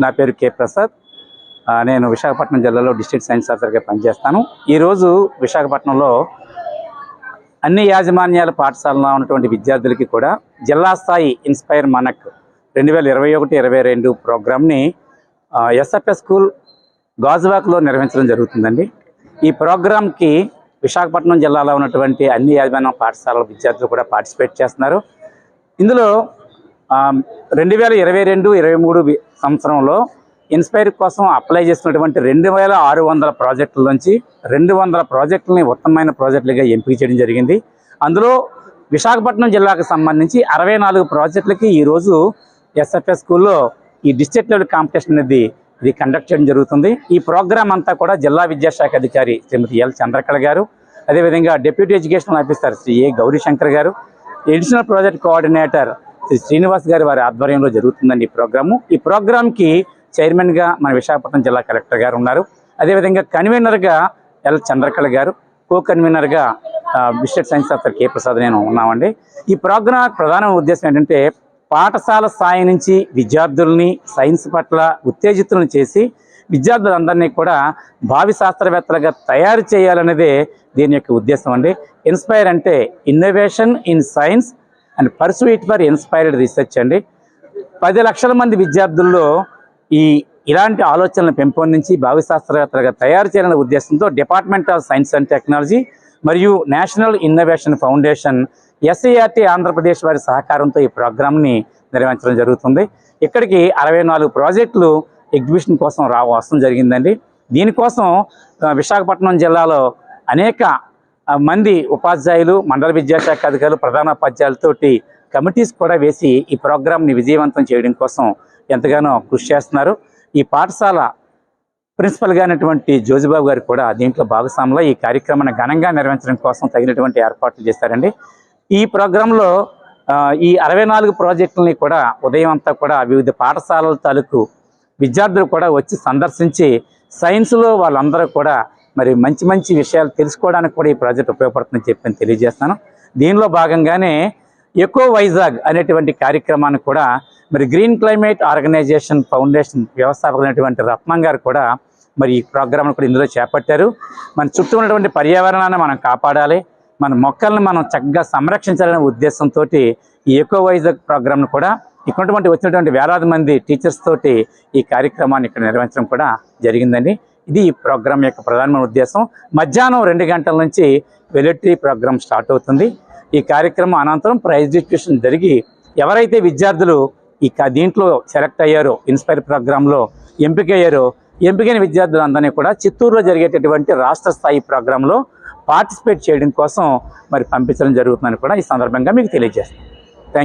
నా పేరు కె ప్రసాద్. నేను విశాఖపట్నం జిల్లాలో డిస్ట్రిక్ట్ సైన్స్ ఆఫీసర్గా పనిచేస్తాను. ఈరోజు విశాఖపట్నంలో అన్ని యాజమాన్యాల పాఠశాలలో ఉన్నటువంటి విద్యార్థులకి కూడా జిల్లా స్థాయి ఇన్స్పైర్ మనక్ 2021-22 ప్రోగ్రామ్ని ఎస్ఎఫ్ఎస్ స్కూల్ గాజువాక్లో నిర్వహించడం జరుగుతుందండి. ఈ ప్రోగ్రాంకి విశాఖపట్నం జిల్లాలో ఉన్నటువంటి అన్ని యాజమాన్య పాఠశాలల విద్యార్థులు కూడా పార్టిసిపేట్ చేస్తున్నారు. ఇందులో 2022-23 సంవత్సరంలో ఇన్స్పైర్ కోసం అప్లై చేసినటువంటి 2600 ప్రాజెక్టుల నుంచి 200 ప్రాజెక్టులని ఉత్తమమైన ప్రాజెక్టులుగా ఎంపిక చేయడం జరిగింది. అందులో విశాఖపట్నం జిల్లాకు సంబంధించి 64 ప్రాజెక్టులకి ఈరోజు ఎస్ఎఫ్ఎస్ స్కూల్లో ఈ డిస్ట్రిక్ట్ లెవెల్ కాంపిటీషన్ అనేది ఇది కండక్ట్ చేయడం జరుగుతుంది. ఈ ప్రోగ్రామ్ అంతా కూడా జిల్లా విద్యాశాఖ అధికారి శ్రీమతి ఎల్ చంద్రకళ గారు, అదేవిధంగా deputy educational officer Shri A Gaurishankar గారు, additional project coordinator Shri Srinivas గారి వారి ఆధ్వర్యంలో జరుగుతుందండి ఈ ప్రోగ్రాము. ఈ ప్రోగ్రామ్కి చైర్మన్గా మన విశాఖపట్నం జిల్లా కలెక్టర్ గారు ఉన్నారు. అదేవిధంగా కన్వీనర్గా ఎల్ చంద్రకళ గారు, కో కన్వీనర్గా district science officer K Prasad నేను ఉన్నామండి. ఈ ప్రోగ్రామ్ ప్రధాన ఉద్దేశం ఏంటంటే పాఠశాల స్థాయి నుంచి విద్యార్థుల్ని సైన్స్ పట్ల ఉత్తేజితులను చేసి విద్యార్థులందరినీ కూడా భావి శాస్త్రవేత్తలుగా తయారు చేయాలనేదే దీని యొక్క ఉద్దేశం అండి. ఇన్స్పైర్ అంటే innovation in science and pursuit for inspired research అండి. 10 లక్షల మంది విద్యార్థుల్లో ఇలాంటి ఆలోచనలను పెంపొందించి భావి శాస్త్రవేత్తలుగా తయారు చేయాలనే ఉద్దేశంతో department of science and technology మరియు national innovation foundation SIRT Andhra Pradesh వారి సహకారంతో ఈ ప్రోగ్రామ్ని నిర్వహించడం జరుగుతుంది. ఇక్కడికి 64 ప్రాజెక్టులు ఎగ్జిబిషన్ కోసం వస్తడం జరిగిందండి. దీనికోసం విశాఖపట్నం జిల్లాలో అనేక మంది ఉపాధ్యాయులు, మండల విద్యాశాఖ అధికారులు, ప్రధానోపాధ్యాయులతోటి కమిటీస్ కూడా వేసి ఈ ప్రోగ్రామ్ని విజయవంతం చేయడం కోసం ఎంతగానో కృషి చేస్తున్నారు. ఈ పాఠశాల ప్రిన్సిపల్గా అయినటువంటి జోజిబాబు గారు కూడా దీంట్లో భాగస్వాములో ఈ కార్యక్రమాన్ని ఘనంగా నిర్వహించడం కోసం తగినటువంటి ఏర్పాట్లు చేశారండి. ఈ ప్రోగ్రాంలో ఈ 64 ప్రాజెక్టులని కూడా ఉదయం అంతా కూడా వివిధ పాఠశాలల తాలూకు విద్యార్థులు కూడా వచ్చి సందర్శించి సైన్స్లో వాళ్ళందరూ కూడా మరి మంచి మంచి విషయాలు తెలుసుకోవడానికి కూడా ఈ ప్రాజెక్ట్ ఉపయోగపడుతుందని చెప్పి తెలియజేస్తాను. దీనిలో భాగంగానే ఎకో వైజాగ్ అనేటువంటి కార్యక్రమాన్ని కూడా మరి గ్రీన్ క్లైమేట్ ఆర్గనైజేషన్ ఫౌండేషన్ వ్యవస్థాపకులైనటువంటి రత్నం గారు కూడా మరి ఈ ప్రోగ్రాంను కూడా ఇందులో చేపట్టారు. మన చుట్టూ ఉన్నటువంటి పర్యావరణాన్ని మనం కాపాడాలి, మన మొక్కలను మనం చక్కగా సంరక్షించాలనే ఉద్దేశంతో ఈ ఎకో వైజాగ్ ప్రోగ్రాంను కూడా ఇక్కడ వచ్చినటువంటి వేలాది మంది టీచర్స్ తోటి ఈ కార్యక్రమాన్ని ఇక్కడ నిర్వహించడం కూడా జరిగిందండి. ఇది ఈ ప్రోగ్రాం యొక్క ప్రధానమైన ఉద్దేశం. మధ్యాహ్నం 2 గంటల నుంచి వెలిటరీ ప్రోగ్రాం స్టార్ట్ అవుతుంది. ఈ కార్యక్రమం అనంతరం ప్రైజ్ డిస్ట్రిబ్యూషన్ జరిగి ఎవరైతే విద్యార్థులు దీంట్లో సెలెక్ట్ అయ్యారో, ఇన్స్పైర్ ప్రోగ్రాంలో ఎంపికైన విద్యార్థులందరినీ కూడా చిత్తూరులో జరిగేటటువంటి రాష్ట్ర స్థాయి ప్రోగ్రాంలో పార్టిసిపేట్ చేయడం కోసం మరి పంపించడం జరుగుతుందని కూడా ఈ సందర్భంగా మీకు తెలియజేస్తాను.